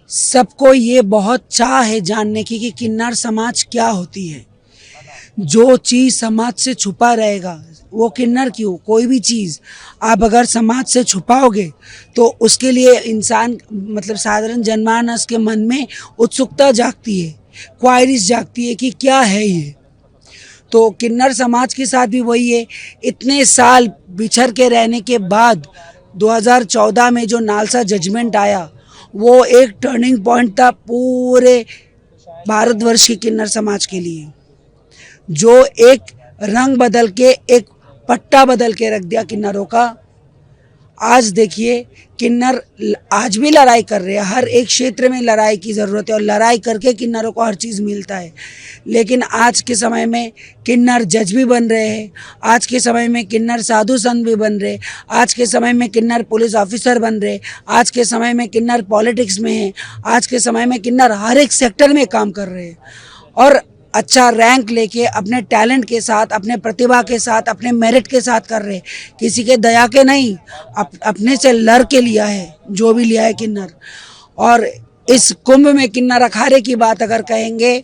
सबको ये बहुत चाह है जानने की कि किन्नर समाज क्या होती है। जो चीज़ समाज से छुपा रहेगा वो किन्नर क्यों, कोई भी चीज़ आप अगर समाज से छुपाओगे तो उसके लिए इंसान मतलब साधारण जनमानस के मन में उत्सुकता जागती है, क्वायरीज जागती है कि क्या है ये। तो किन्नर समाज के साथ भी वही है। इतने साल बिछड़ के रहने के बाद 2014 में जो नालसा जजमेंट आया वो एक टर्निंग पॉइंट था पूरे भारतवर्ष के किन्नर समाज के लिए, जो एक रंग बदल के, एक पट्टा बदल के रख दिया किन्नरों का। आज देखिए किन्नर आज भी लड़ाई कर रहे हैं, हर एक क्षेत्र में लड़ाई की ज़रूरत है और लड़ाई करके किन्नरों को हर चीज़ मिलता है। लेकिन आज के समय में किन्नर जज भी बन रहे हैं, आज के समय में किन्नर साधु संत भी बन रहे, आज के समय में किन्नर पुलिस ऑफिसर बन रहे, आज के समय में किन्नर पॉलिटिक्स में है, आज के समय में किन्नर हर एक सेक्टर में काम कर रहे हैं और अच्छा रैंक लेके अपने टैलेंट के साथ, अपने प्रतिभा के साथ, अपने मेरिट के साथ कर रहे, किसी के दया के नहीं, अपने से लड़ के लिया है जो भी लिया है किन्नर। और इस कुंभ में किन्नर अखाड़े की बात अगर कहेंगे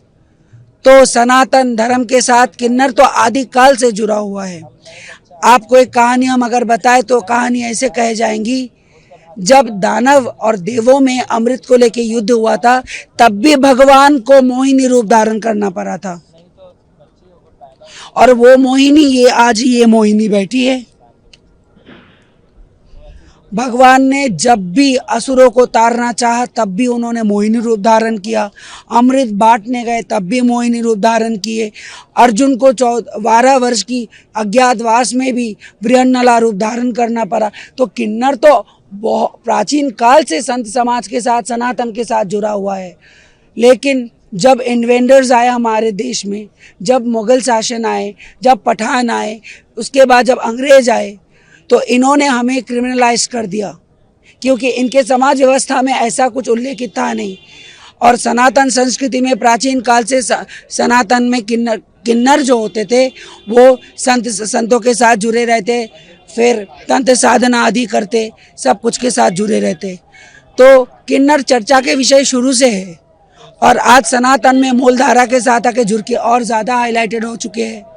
तो सनातन धर्म के साथ किन्नर तो आदिकाल से जुड़ा हुआ है। आपको एक कहानी हम अगर बताएं तो कहानी ऐसे कहे जाएंगी, जब दानव और देवों में अमृत को लेके युद्ध हुआ था तब भी भगवान को मोहिनी रूप धारण करना पड़ा था और वो मोहिनी ये आज ये मोहिनी बैठी है। भगवान ने जब भी असुरों को तारना चाहा तब भी उन्होंने मोहिनी रूप धारण किया, अमृत बांटने गए तब भी मोहिनी रूप धारण किए, अर्जुन को 12 वर्ष की अज्ञातवास में भी बृहन्नला रूप धारण करना पड़ा। तो किन्नर तो बहुत प्राचीन काल से संत समाज के साथ, सनातन के साथ जुड़ा हुआ है। लेकिन जब इन्वेडर्स आए हमारे देश में, जब मुगल शासन आए, जब पठान आए, उसके बाद जब अंग्रेज आए, तो इन्होंने हमें क्रिमिनलाइज कर दिया क्योंकि इनके समाज व्यवस्था में ऐसा कुछ उल्लेखित था नहीं। और सनातन संस्कृति में प्राचीन काल से सनातन में किन्नर जो होते थे वो संतों के साथ जुड़े रहते, फिर तंत्र साधना आदि करते, सब कुछ के साथ जुड़े रहते। तो किन्नर चर्चा के विषय शुरू से है और आज सनातन में मूलधारा के साथ आके जुड़ के और ज़्यादा हाईलाइटेड हो चुके हैं।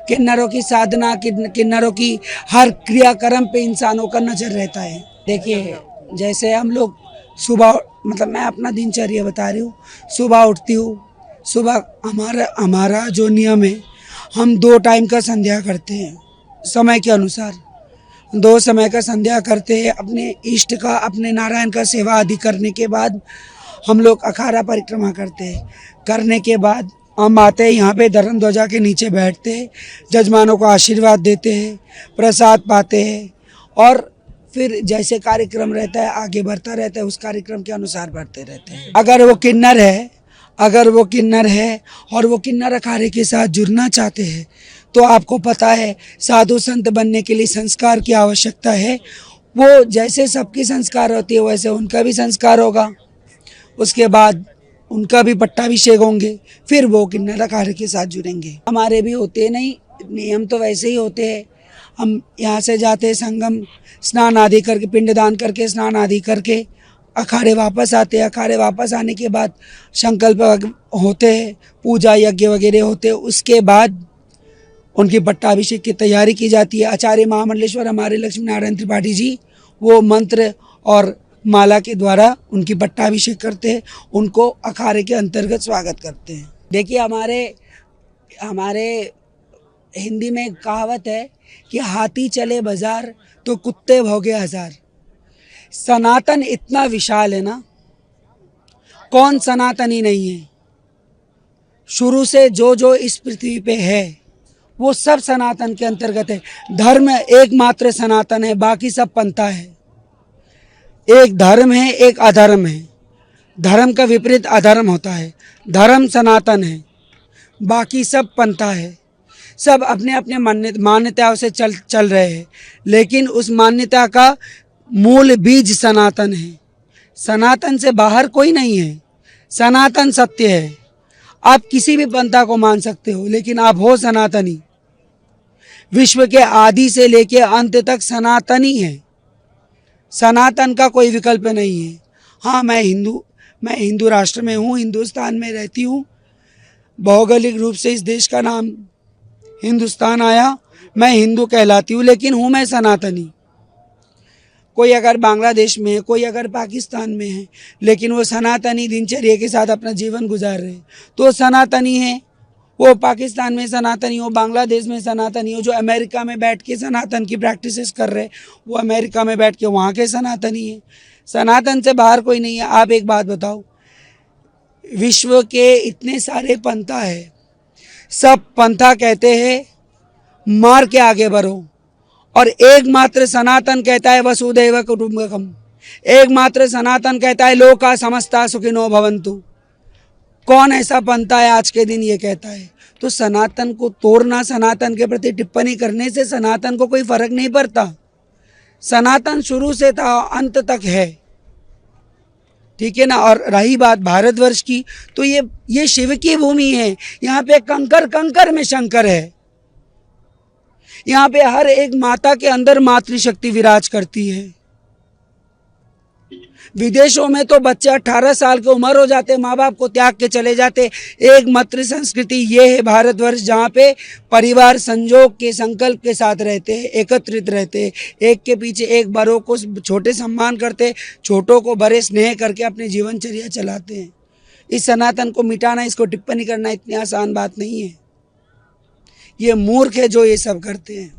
किन्नरों की साधना, किन्नरों की हर क्रियाक्रम पे इंसानों का नज़र रहता है। देखिए जैसे हम लोग सुबह, मतलब मैं अपना दिनचर्या बता रही हूँ, सुबह उठती हूँ, सुबह हमारा जो नियम है, हम 2 टाइम का संध्या करते हैं समय के अनुसार। 2 समय का संध्या करते हैं, अपने इष्ट का, अपने नारायण का सेवा आदि करने के बाद हम लोग अखाड़ा परिक्रमा करते हैं। करने के बाद हम आते हैं यहाँ पे धर्म ध्वजा के नीचे बैठते हैं, जजमानों को आशीर्वाद देते हैं, प्रसाद पाते हैं और फिर जैसे कार्यक्रम रहता है आगे बढ़ता रहता है, उस कार्यक्रम के अनुसार बढ़ते रहते हैं। अगर वो किन्नर है और वो किन्नर अखाड़े के साथ जुड़ना चाहते हैं तो आपको पता है साधु संत बनने के लिए संस्कार की आवश्यकता है। वो जैसे सबकी संस्कार होती है वैसे उनका भी संस्कार होगा, उसके बाद उनका भी पट्टाभिषेक होंगे, फिर वो किन्नर अखाड़े के साथ जुड़ेंगे। हमारे भी होते नहीं, नियम तो वैसे ही होते हैं। हम यहाँ से जाते हैं संगम स्नान आदि करके, पिंडदान करके, स्नान आदि करके अखाड़े वापस आते हैं। अखाड़े वापस आने के बाद संकल्प होते हैं, पूजा यज्ञ वगैरह होते हैं, उसके बाद उनकी पट्टाभिषेक की तैयारी की जाती है। आचार्य महामंडलेश्वर हमारे लक्ष्मी नारायण त्रिपाठी जी वो मंत्र और माला के द्वारा उनकी पट्टाभिषेक करते हैं, उनको अखाड़े के अंतर्गत स्वागत करते हैं। देखिए हमारे हिंदी में कहावत है कि हाथी चले बाजार तो कुत्ते भौंके हजार। सनातन इतना विशाल है ना, कौन सनातनी नहीं है। शुरू से जो इस पृथ्वी पे है वो सब सनातन के अंतर्गत है। धर्म एकमात्र सनातन है, बाकी सब पंथा है। एक धर्म है, एक अधर्म है, धर्म का विपरीत अधर्म होता है। धर्म सनातन है, बाकी सब पंथा है। सब अपने अपने मान्यताओं से चल रहे हैं, लेकिन उस मान्यता का मूल बीज सनातन है। सनातन से बाहर कोई नहीं है, सनातन सत्य है। आप किसी भी पंथा को मान सकते हो, लेकिन आप हो सनातनी। विश्व के आदि से लेके अंत तक सनातनी है, सनातन का कोई विकल्प नहीं है। हाँ, मैं हिंदू, मैं हिंदू राष्ट्र में हूँ, हिंदुस्तान में रहती हूँ। भौगोलिक रूप से इस देश का नाम हिंदुस्तान आया। मैं हिंदू कहलाती हूँ, लेकिन हूँ मैं सनातनी। कोई अगर बांग्लादेश में है, कोई अगर पाकिस्तान में है, लेकिन वो सनातनी दिनचर्या के साथ अपना जीवन गुजार रहे हैं, तो वो सनातनी है। वो पाकिस्तान में सनातनी हो, बांग्लादेश में सनातनी हो। जो अमेरिका में बैठ के सनातन की प्रैक्टिसेस कर रहे, वो अमेरिका में बैठ के वहाँ के सनातनी है। सनातन से बाहर कोई नहीं है। आप एक बात बताओ, विश्व के इतने सारे पंथा है, सब पंथा कहते हैं मार के आगे बढ़ो, और एकमात्र सनातन कहता है वसुधैव कुटुंबकम। एकमात्र सनातन कहता है लोका समस्ता सुखिनो भवन्तु। कौन ऐसा पंथा है आज के दिन ये कहता है? तो सनातन को तोड़ना, सनातन के प्रति टिप्पणी करने से सनातन को कोई फर्क नहीं पड़ता। सनातन शुरू से था, अंत तक है, ठीक है ना। और रही बात भारतवर्ष की, तो ये शिव की भूमि है। यहाँ पे कंकर कंकर में शंकर है। यहाँ पे हर एक माता के अंदर मातृशक्ति विराज करती है। विदेशों में तो बच्चे 18 साल की उम्र हो जाते, माँ बाप को त्याग के चले जाते। एक मातृ संस्कृति ये है भारतवर्ष, जहाँ पे परिवार संजोग के संकल्प के साथ रहते हैं, एकत्रित रहते हैं, एक के पीछे एक, बड़ों को छोटे सम्मान करते, छोटों को बड़े स्नेह करके अपने जीवनचर्या चलाते हैं। इस सनातन को मिटाना, इसको टिप्पणी करना इतनी आसान बात नहीं है। ये मूर्ख है जो ये सब करते हैं।